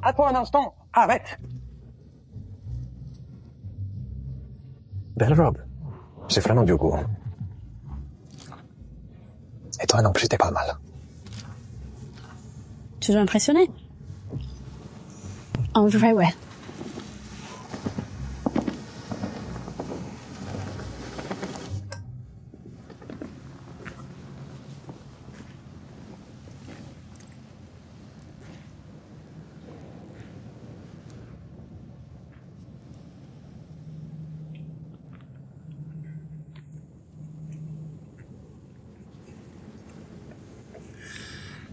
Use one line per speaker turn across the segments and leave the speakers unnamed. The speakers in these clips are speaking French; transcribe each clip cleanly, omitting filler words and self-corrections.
Attends un instant. Arrête.
Belle robe. J'ai vraiment du goût. Et toi non plus, t'es pas mal.
Tu veux impressionner? En vrai, ouais.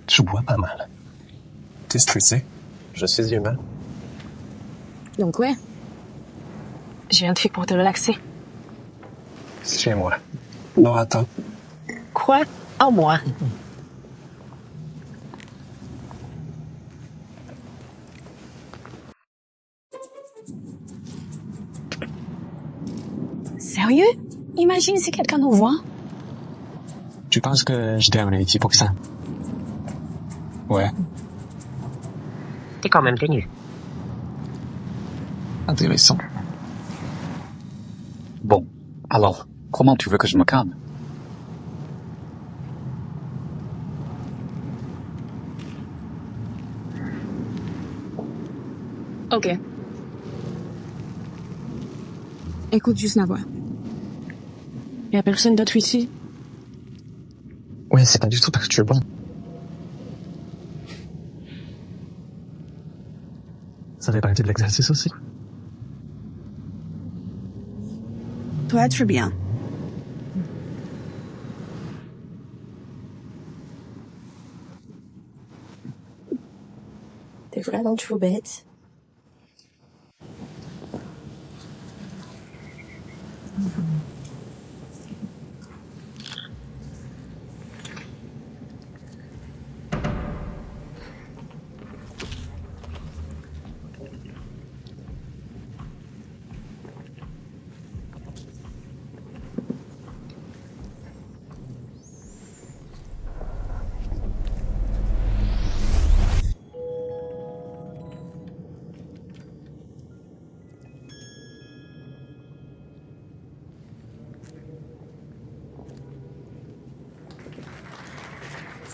Tu bois pas mal. T'es stressé? Je suis humain.
Donc ouais. J'ai un truc pour te relaxer.
C'est chez moi. Non, attends.
Quoi? En moi. Sérieux? Imagine si quelqu'un nous voit.
Tu penses que je t'aimerais ici pour ça? Ouais.
T'es quand même tenu.
Intéressant.
Bon, alors, comment tu veux que je me calme?
Ok. Écoute juste la voix. Y a personne d'autre ici?
Ouais, c'est pas du tout perturbant. Ça fait partie de l'exercice aussi.
Toi, tu es bien.
T'es vraiment trop bête.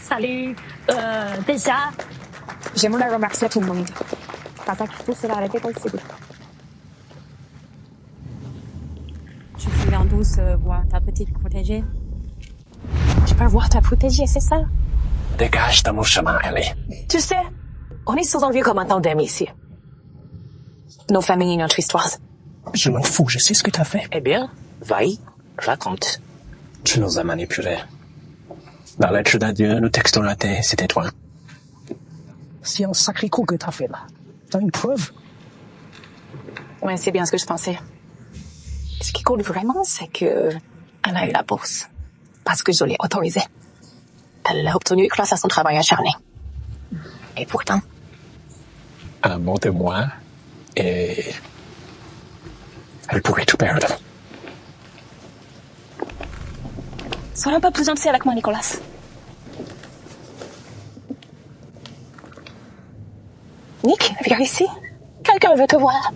Salut. Déjà, j'aimerais remercier tout le monde. Parce qu'il faut se l'arrêter possible. Je suis en douce voir ta petite protégée. Tu peux voir ta protégée, c'est ça?
Dégage de mon chemin, Ellie.
Tu sais, on est sous un vieux comme un tandem ici. Nos familles et notre histoire.
Je m'en fous, je sais ce que t'as fait.
Eh bien, vaille, raconte.
Tu nous as manipulés. La lettre d'adieu, le texte raté, c'était toi. C'est un sacré coup que t'as fait là. T'as une preuve?
Ouais, c'est bien ce que je pensais. Ce qui compte vraiment, c'est que elle a eu la bourse. Parce que je l'ai autorisée. Elle l'a obtenue grâce à son travail acharné. Et pourtant...
Un mot de moi, et... elle pourrait tout perdre.
Sois un peu plus gentil avec moi, Nicolas. Nick, viens ici. Quelqu'un veut te voir.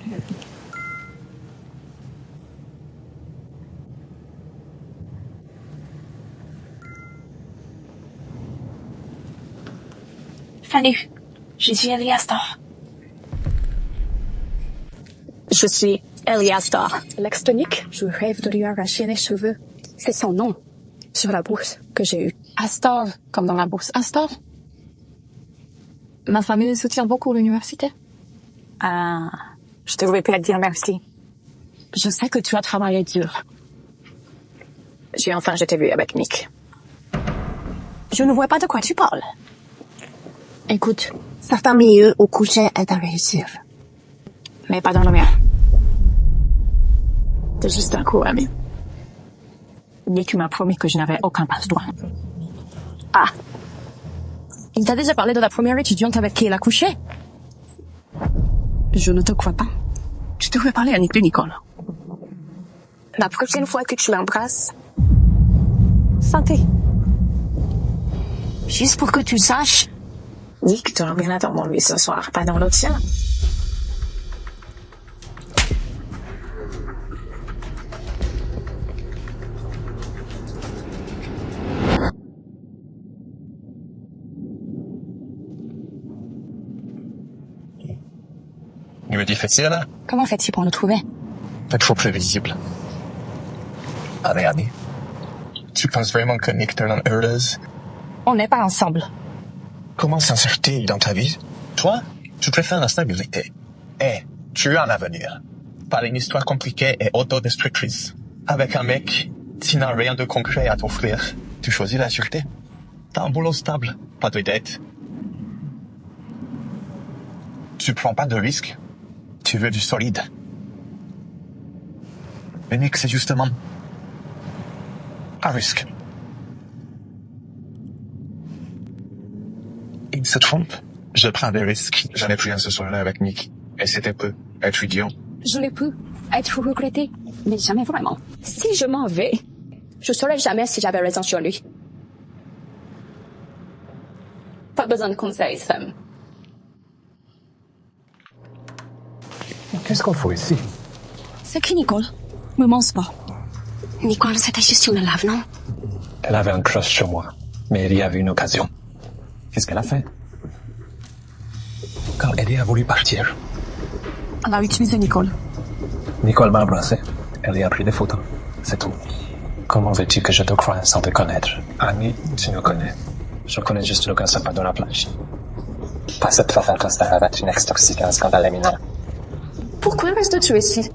Salut, je suis Eliastar. Je suis Eliastar. L'ex de Nick.
Je rêve de lui arracher les cheveux. C'est son nom. Sur la bourse que j'ai eue.
Astor, comme dans la bourse Astor. Ma famille soutient beaucoup l'université. Ah, je devrais peut-être dire merci. Je sais que tu as travaillé dur. J'ai enfin jeté vu avec Nick. Je ne vois pas de quoi tu parles.
Écoute, certains milieux au coucher est à réussir.
Mais pas dans le mien. C'est juste un coup, ami. Nick m'a promis que je n'avais aucun passe-droit. Ah. Il t'a déjà parlé de la première étudiante avec qui il a couché? Je ne te crois pas. Tu devrais parler à Nick de Nicole. La prochaine fois que tu l'embrasses, santé.
Juste pour que tu saches,
Nick dormira dans mon lit ce soir, pas dans le tien.
Il est difficile, hein?
Comment fais-tu pour nous trouver?
Pas trop prévisible. Allez, Annie. Tu penses vraiment que Nick te rend heureuse?
On n'est pas ensemble.
Comment s'en sortir dans ta vie? Toi, tu préfères la stabilité. Et tu as un avenir. Pas une histoire compliquée et autodestructrice. Avec un mec, tu n'as rien de concret à t'offrir. Tu choisis la sûreté. T'as un boulot stable, pas de dette. Tu prends pas de risques. Tu veux du solide. Mais Nick, c'est justement un risque. Il se trompe. Je prends des risques. J'en ai pris un ce soir-là avec Nick. Et c'était peu. Être idiot.
Je l'ai pu être regretté, mais jamais vraiment. Si je m'en vais, je saurais jamais si j'avais raison sur lui. Pas besoin de conseils, Sam.
Qu'est-ce qu'on fait ici?
C'est qui, Nicole? Me pense pas. Nicole, c'était juste une lave, non?
Elle avait un crush sur moi. Mais Ellie a vu une occasion. Qu'est-ce qu'elle a fait? Quand Ellie a voulu partir,
Elle a utilisé Nicole.
Nicole m'a embrassé. Ellie a pris des photos. C'est tout. Comment veux-tu que je te croie sans te connaître? Annie, tu me connais. Je connais juste le gars sympa dans la plage. Pas cette femme constate avec une ex-toxique et un scandale éminent.
Pourquoi restes-tu ici?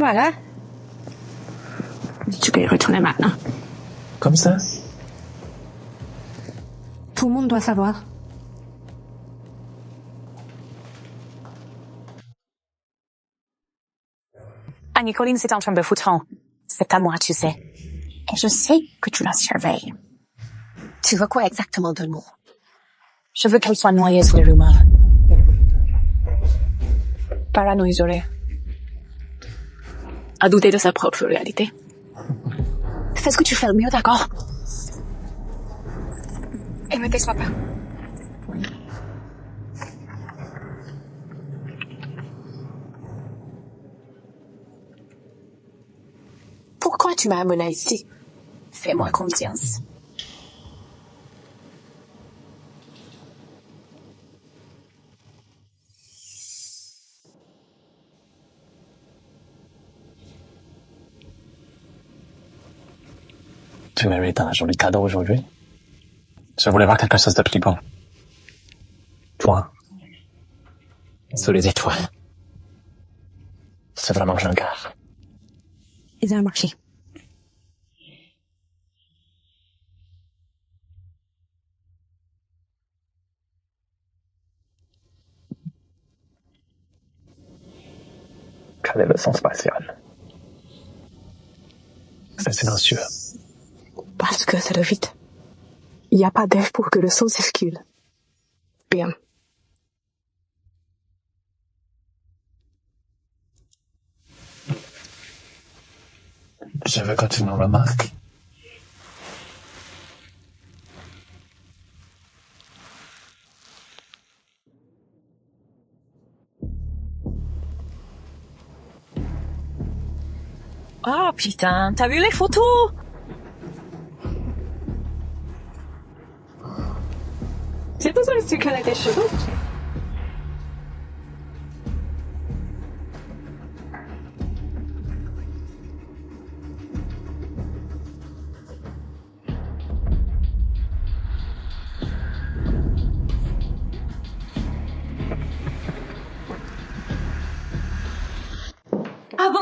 Voilà. Tu peux y retourner maintenant.
Comme ça?
Tout le monde doit savoir.
Annie Colline, c'est en train de foutre en. C'est à moi, tu sais. Et je sais que tu la surveilles.
Tu veux quoi exactement de nous?
Je veux qu'elle soit noyée sous les rumeurs. Paranoïsée. À douter de sa propre réalité.
Fais ce que tu fais le mieux, d'accord? Et me déçois pas.
Pourquoi tu m'as amené ici? Fais-moi confiance.
Tu mérites un joli cadeau aujourd'hui. Je voulais voir quelque chose de plus beau. Toi. Sous les étoiles. C'est vraiment ringard.
Ils ont marché.
Quel est le son spatial? C'est silencieux.
Parce que ça va vite. Il n'y a pas d'air pour que le son circule. Bien.
Je veux que tu me remarques.
Oh putain, t'as vu les photos? J'ai besoin de tu connais tes cheveux.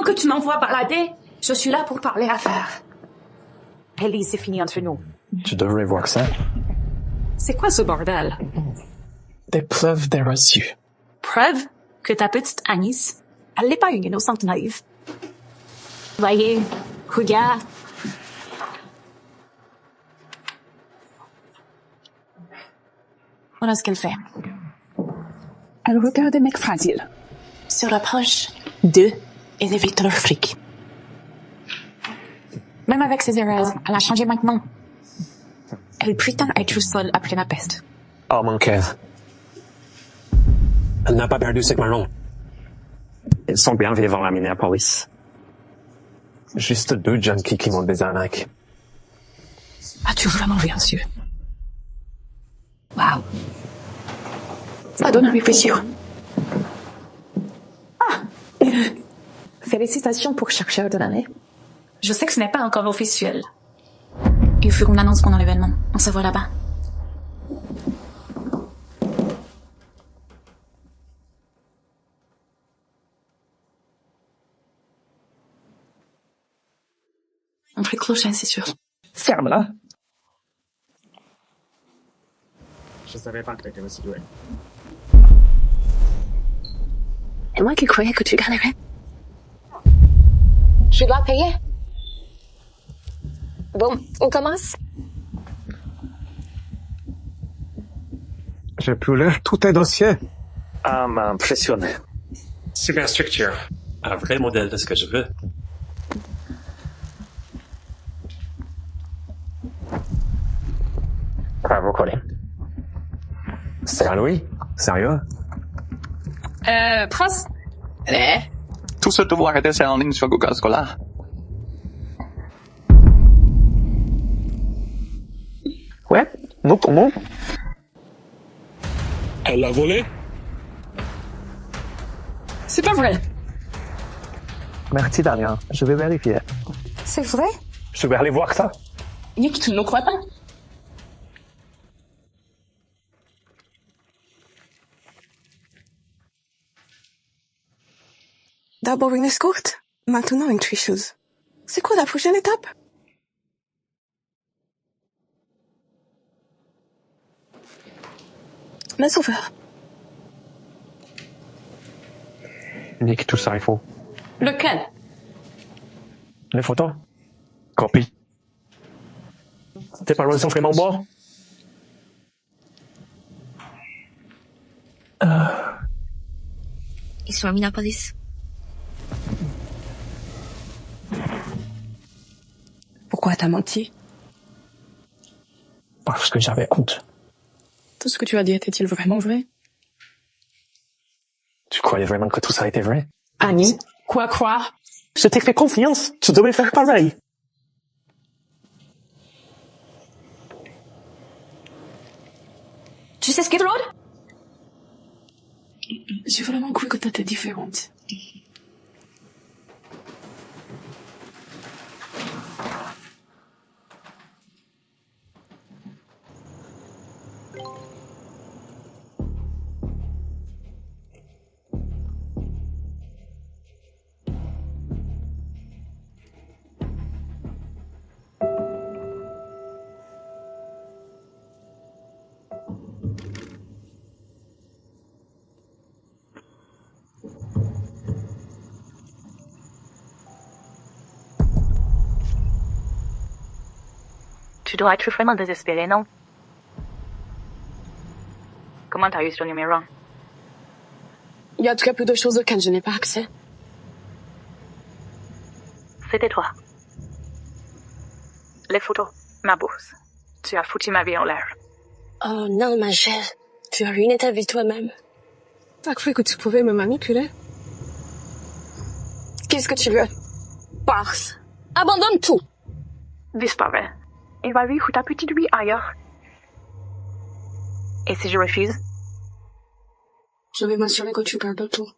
que tu m'envoies balader, je suis là pour parler affaires.
Ellie, c'est fini entre nous.
Tu devrais voir ça.
C'est quoi ce bordel?
Des preuves des reçus.
Preuve que ta petite Agnès, elle n'est pas une innocente naïve. Voyez, regarde. Voilà ce qu'elle fait.
Elle regarde des mecs fragiles.
Se rapproche d'eux et évite leur fric. Même avec ses erreurs, elle a changé maintenant. Elle prétend être seule après la peste.
Oh, mon cœur. Elle n'a pas perdu ses marrons. Ils sont bien vivants à Minneapolis. Juste 2 junkies qui montent des arnaques.
As-tu vraiment vu un yeux?
Wow. Ça donne envie, sûr.
Félicitations pour chercheur de l'année. Je sais que ce n'est pas encore officiel. Il faut qu'on annonce pendant l'événement. On se voit là-bas. On fait clocher, c'est sûr.
Ferme-la.
Je savais pas que t'étais aussi doué.
Et moi qui croyais que tu gagnerais. Je dois payer. Bon, on commence?
J'ai pu lire tous tes dossiers. Ah, m'a impressionné. Super structure. Un vrai modèle de ce que je veux. Bravo, Colin. C'est à Louis? Sérieux?
Prince?
Tout ce devoir était en ligne sur Google Scholar.
Ouais, nous tombons. Elle l'a volé?
C'est pas vrai.
Merci, Damien. Je vais vérifier.
C'est vrai?
Je vais aller voir ça.
Nick, tu ne me crois pas?
D'abord une escorte, maintenant une tricheuse. C'est quoi la prochaine étape? Le sauveur.
Nick, tout ça est faux.
Lequel?
Les photos? Copie. Tes paroles sont vraiment bonnes?
Ils sont à Minneapolis.
Pourquoi t'as menti?
Parce que j'avais honte.
Tout ce que tu as dit était-il vraiment vrai?
Tu croyais vraiment que tout ça était vrai?
Annie, quoi croire?
Je t'ai fait confiance. Tu devais faire pareil.
Tu sais Skid Road?
J'ai vraiment cru que t'étais différente.
Tu dois être vraiment désespéré, non? Comment t'as eu ce numéro?
Il y a très peu de choses auxquelles je n'ai pas accès.
C'était toi. Les photos, ma bourse. Tu as foutu ma vie en l'air.
Oh non, ma chère. Tu as ruiné ta vie toi-même.
T'as cru que tu pouvais me manipuler?
Qu'est-ce que tu veux? Pars. Abandonne tout.
Disparais. Et va vivre ta petite vie ailleurs. Et si je refuse?
Je vais m'assurer que tu perds tout.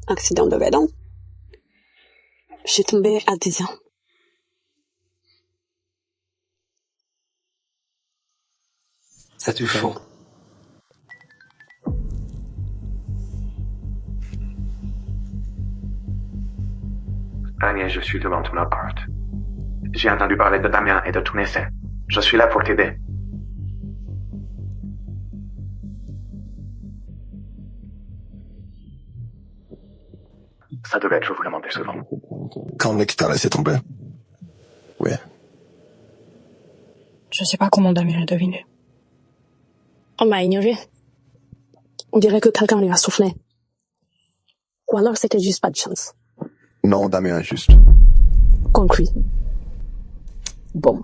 Accident de vélo. J'ai tombé à 10 ans.
C'est du faux.
Agnès, je suis devant ton appart. J'ai entendu parler de Damien et de ton essai. Je suis là pour t'aider. Ça devait être vraiment décevant.
Quand le mec t'a laissé tomber. Ouais.
Je sais pas comment Damien a deviné. On m'a ignoré. On dirait que quelqu'un lui a soufflé. Ou alors c'était juste pas de chance.
Non, Damien, juste.
Concret. Bon.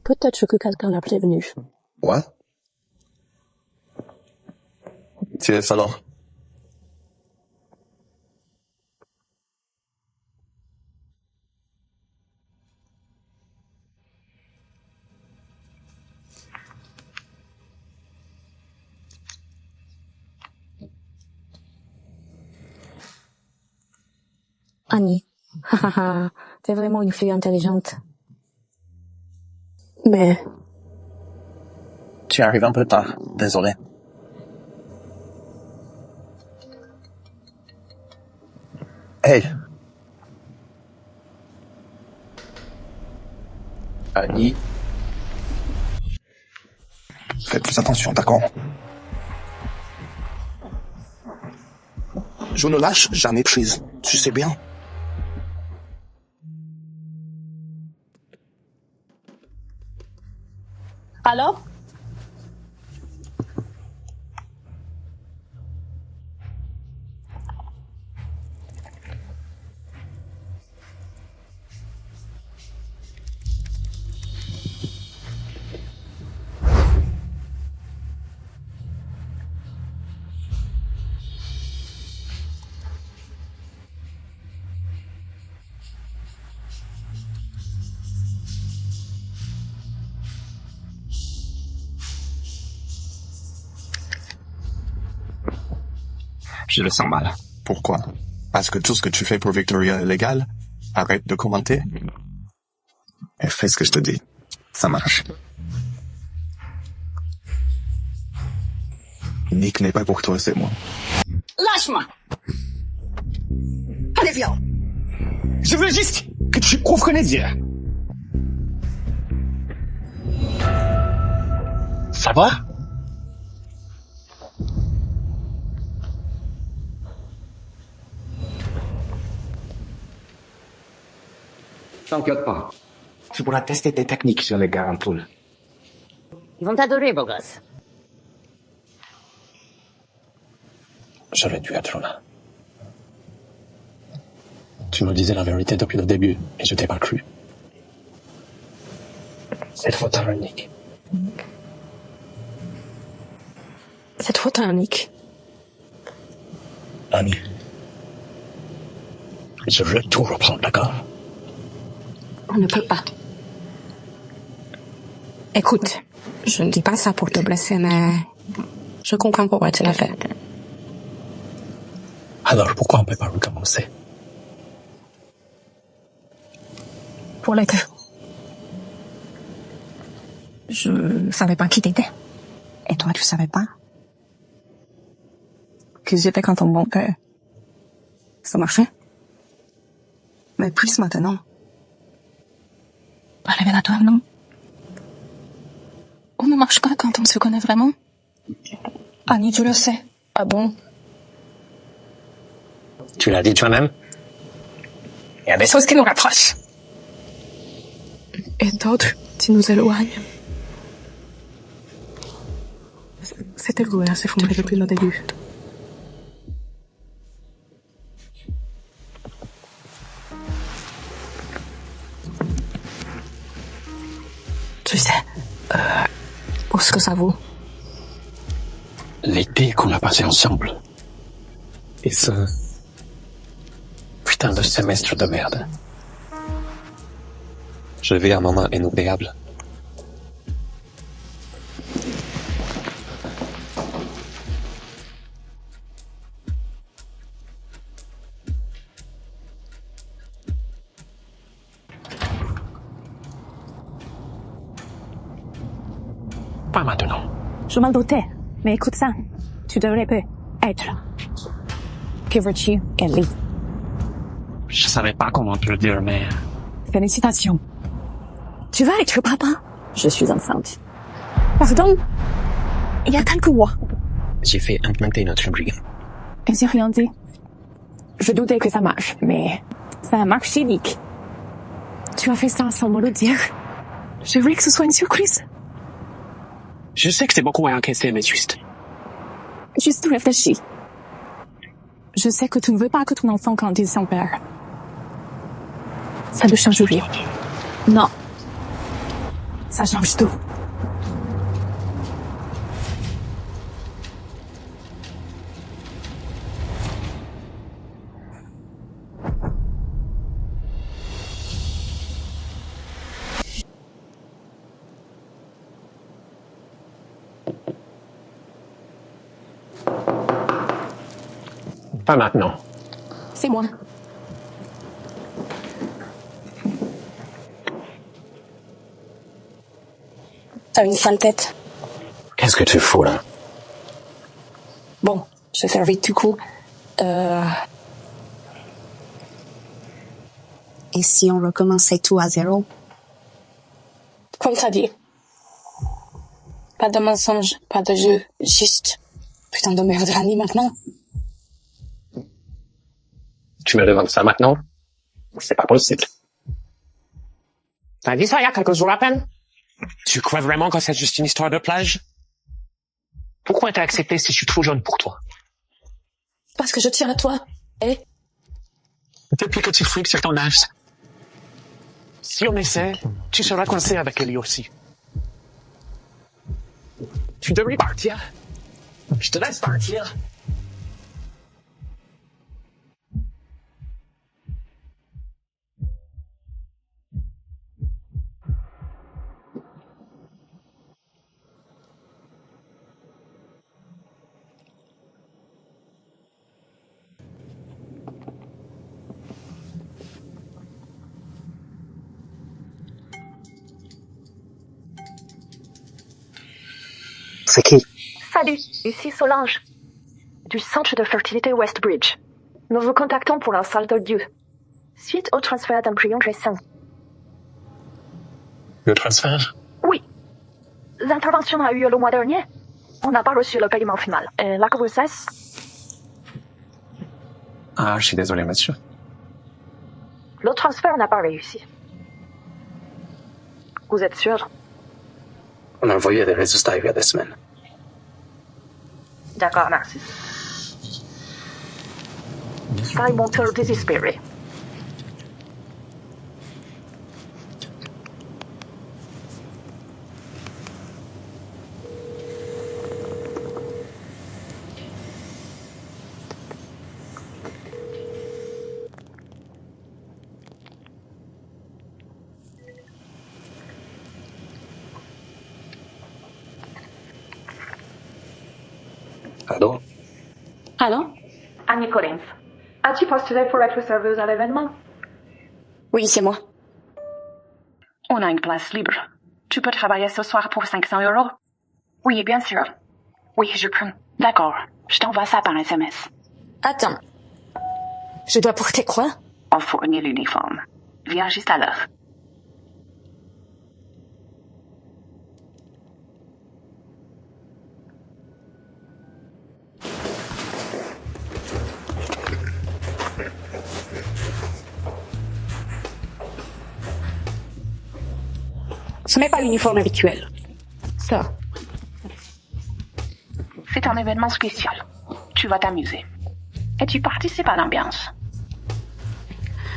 Peut-être que quelqu'un l'a prévenu.
Ouais. Tiens, alors.
Annie. T'es vraiment une fille intelligente.
Mais
Tu arrives un peu tard. Désolé. Hey. Annie. Fais plus attention, d'accord? Je ne lâche jamais prise. Tu sais bien.
Alors?
Je le sens mal.
Pourquoi? Parce que tout ce que tu fais pour Victoria est légal? Arrête de commenter. Et fais ce que je te dis. Ça marche. Nick n'est pas pour toi, c'est moi.
Lâche-moi! Allez, viens!
Je veux juste que tu prouves qu'on est dire. Ça va? T'inquiète pas. Tu pourras tester tes techniques sur les gars en poule.
Ils vont t'adorer, beau gosse.
J'aurais dû être là. Tu me disais la vérité depuis le début, et je t'ai pas cru. C'est faute à Nick.
cette faute à Nick.
Annie, je veux tout reprendre, d'accord?
On ne peut pas. Écoute, je ne dis pas ça pour te blesser, mais je comprends pourquoi tu l'as fait.
Alors pourquoi on peut pas recommencer?
Pour les deux. Je savais pas qui t'étais. Et toi, tu savais pas que j'étais quand ton bon père. Ça marchait. Mais plus maintenant. Pas révélatoire, non? On ne marche pas quand on se connaît vraiment. Annie, tu le sais. Ah bon?
Tu l'as dit toi-même? Il y a des choses qui nous rapprochent.
Et d'autres qui nous éloignent. C'était loué à s'effondrer depuis le début. Tu sais, pour ce que ça vaut.
L'été qu'on a passé ensemble. Et ce putain de semestre de merde. Je vis un moment inoubliable. Pas maintenant.
Je m'en doutais. Mais écoute ça. Tu devrais pas être là. Que veux-tu, Ellie?
Je savais pas comment te le dire, mais...
Félicitations. Tu vas être papa? Je suis enceinte. Pardon? Il y a quelques mois.
J'ai fait implanter notre embryon.
Et j'ai rien dit. Je doutais que ça marche, mais ça a marché, Nick. Tu as fait ça sans me le dire. Je voulais que ce soit une surprise.
Je sais que c'est beaucoup à encaisser, mais juste...
Juste réfléchis. Je sais que tu ne veux pas que ton enfant grandisse sans père. Ça ne change rien. Non. Ça change tout.
Pas maintenant.
C'est moi.
T'as une sale tête.
Qu'est-ce que tu fous, là?
Bon, je vais faire vite du coup.
Et si on recommençait tout à zéro?
Comme t'as dit. Pas de mensonge, pas de jeu, juste putain de merde Rani maintenant.
Tu me demandes ça maintenant? C'est pas possible. T'as dit ça il y a quelques jours à peine? Tu crois vraiment que c'est juste une histoire de plage? Pourquoi t'as accepté si je suis trop jeune pour toi?
Parce que je tiens à toi. Et
Depuis que tu freaks sur ton âge. Si on essaie, tu seras coincé avec Ellie aussi. Tu devrais partir. Je te laisse partir.
C'est qui?
Salut, ici Solange, du centre de fertilité Westbridge. Nous vous contactons pour un salle de Dieu, suite au transfert d'embryon récent.
Le transfert?
Oui. L'intervention a eu lieu le mois dernier. On n'a pas reçu le paiement final. Et la grossesse?
Ah, je suis désolé, monsieur.
Le transfert n'a pas réussi. Vous êtes sûr?
On a envoyé des résultats il y a des semaines.
D'accord, merci. Taille monteur désespéré.
Pardon?
Allô?
Annie Collins. As-tu postulé pour être serveuse à l'événement?
Oui, c'est moi.
On a une place libre. Tu peux travailler ce soir pour 500 €? Oui, bien sûr. Oui, je prends. D'accord. Je t'envoie ça par SMS.
Attends. Je dois porter quoi?
On fournit l'uniforme. Viens juste à l'heure.
Ce n'est pas l'uniforme habituel. Ça.
C'est un événement spécial. Tu vas t'amuser. Et tu participes à l'ambiance.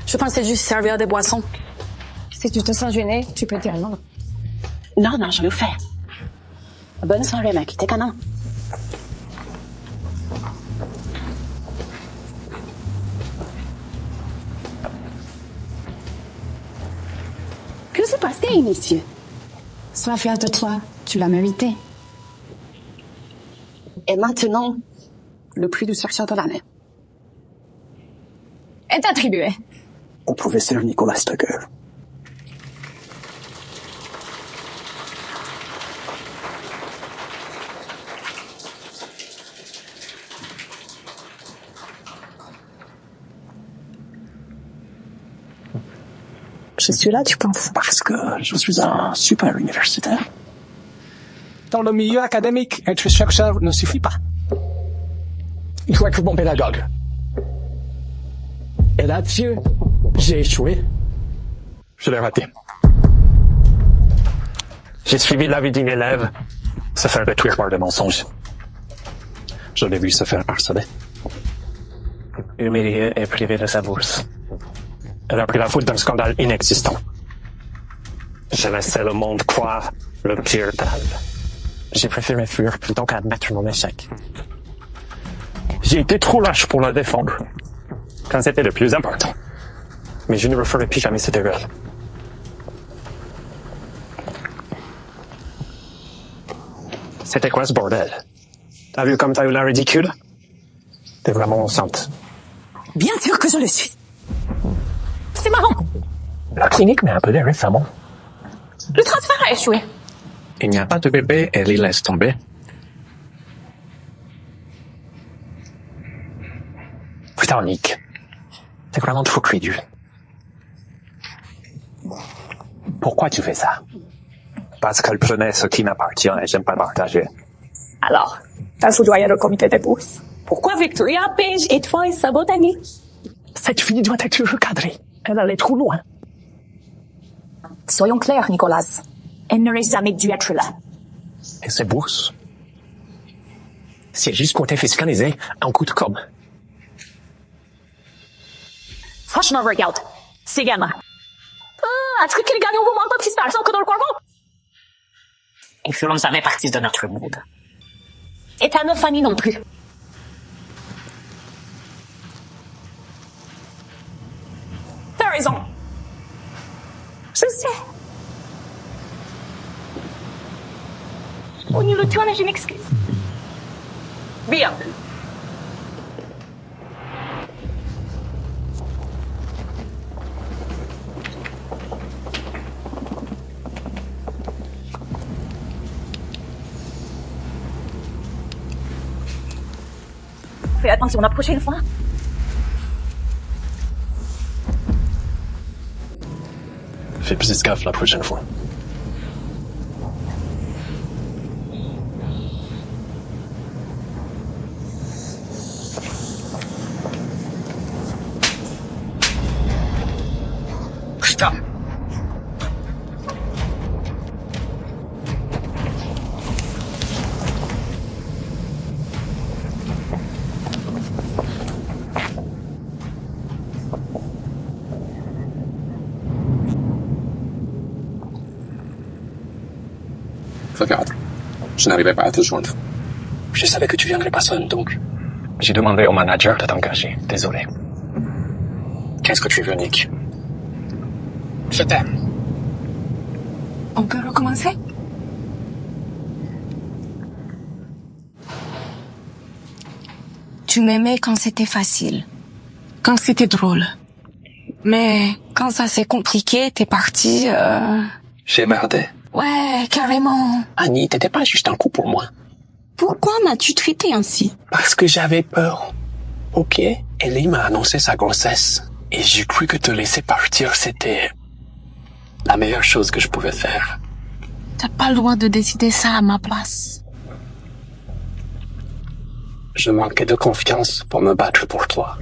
Je pensais juste servir des boissons. Si tu te sens gêné, tu peux dire non.
Non, non, je le fais. Bonne soirée, mec. T'es canon.
Que se passe-t-il, messieurs? Sois fier de toi, tu l'as mérité. Et maintenant, le prix du chercheur de l'année
Est attribué.
On pouvait faire Nicolas Tucker.
je suis là, tu penses?
Parce que je suis un super universitaire.
Dans le milieu académique, être chercheur ne suffit pas. Il faut être bon pédagogue. Et là-dessus, j'ai échoué. Je l'ai raté.
J'ai suivi l'avis d'une élève se faire détruire par des mensonges.
Je l'ai vu se faire harceler.
Humilié et privé de sa bourse. Elle a pris la faute d'un scandale inexistant. J'ai laissé le monde croire le pire d'elle. J'ai préféré fuir plutôt qu'admettre mon échec. J'ai été trop lâche pour la défendre, quand c'était le plus important. Mais je ne referai plus jamais cette erreur. C'était quoi ce bordel? T'as vu comme t'as eu la ridicule? T'es vraiment enceinte.
Bien sûr que je le suis. C'est marrant.
La clinique m'a appelé récemment.
Le transfert a échoué.
Il n'y a pas de bébé et les laisse tomber.
Putain, Nick. T'es vraiment trop crédule. Pourquoi tu fais ça? Parce qu'elle prenait ce qui m'appartient et j'aime pas partager.
Alors, t'as soudoyé le comité des bourses. Pourquoi Victoria, Paige et toi et Sabotani?
Cette fille doit être recadrée. Elle allait trop loin.
Soyons clairs, Nicolas. Elle n'aurait jamais dû être là.
Et ces bourses? C'est juste pour te fiscaliser un coup de com'.
Franchement, regarde. C'est gamin. Est-ce que qu'il gagne au moins pas plus d'argent que dans le corbeau? Ils feront jamais partie de notre monde. Et ta notre famille non plus. T'as raison. Je sais. On y le tourne, je m'excuse. Bien. Fais attention la prochaine fois.
Fais plus gaffe la prochaine fois.
Putain.
Regarde, je n'arrivais pas à te joindre. Je savais que tu viendrais pas seul, donc...
J'ai demandé au manager de t'engager. Désolé.
Qu'est-ce que tu veux, Nick?
Je t'aime.
On peut recommencer?
Tu m'aimais quand c'était facile, quand c'était drôle. Mais quand ça s'est compliqué, t'es parti...
J'ai merdé.
Ouais, carrément.
Annie, t'étais pas juste un coup pour moi.
Pourquoi m'as-tu traité ainsi?
Parce que j'avais peur. Ok, Ellie m'a annoncé sa grossesse. Et j'ai cru que te laisser partir, c'était... la meilleure chose que je pouvais faire.
T'as pas le droit de décider ça à ma place.
Je manquais de confiance pour me battre pour toi.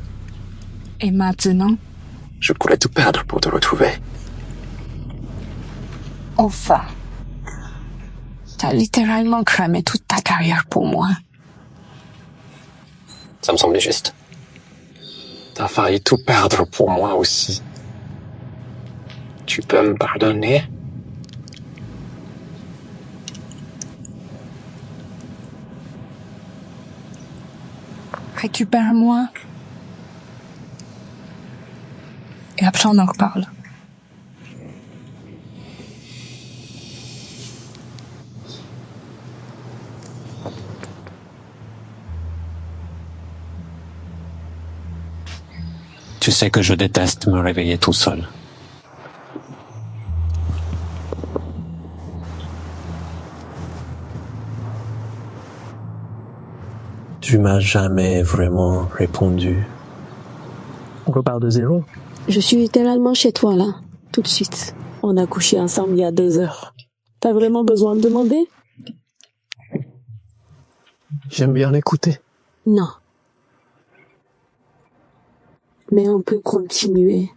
Et maintenant?
Je pourrais tout perdre pour te retrouver.
Enfin. T'as littéralement cramé toute ta carrière pour moi.
Ça me semblait juste. T'as failli tout perdre pour moi aussi. Tu peux me pardonner?
Récupère-moi. Et après on en reparle.
Tu sais que je déteste me réveiller tout seul. Tu m'as jamais vraiment répondu.
On repart de zéro.
Je suis littéralement chez toi, là. tout de suite. On a couché ensemble il y a 2 heures. T'as vraiment besoin de demander?
J'aime bien l'écouter.
Non. Mais on peut continuer.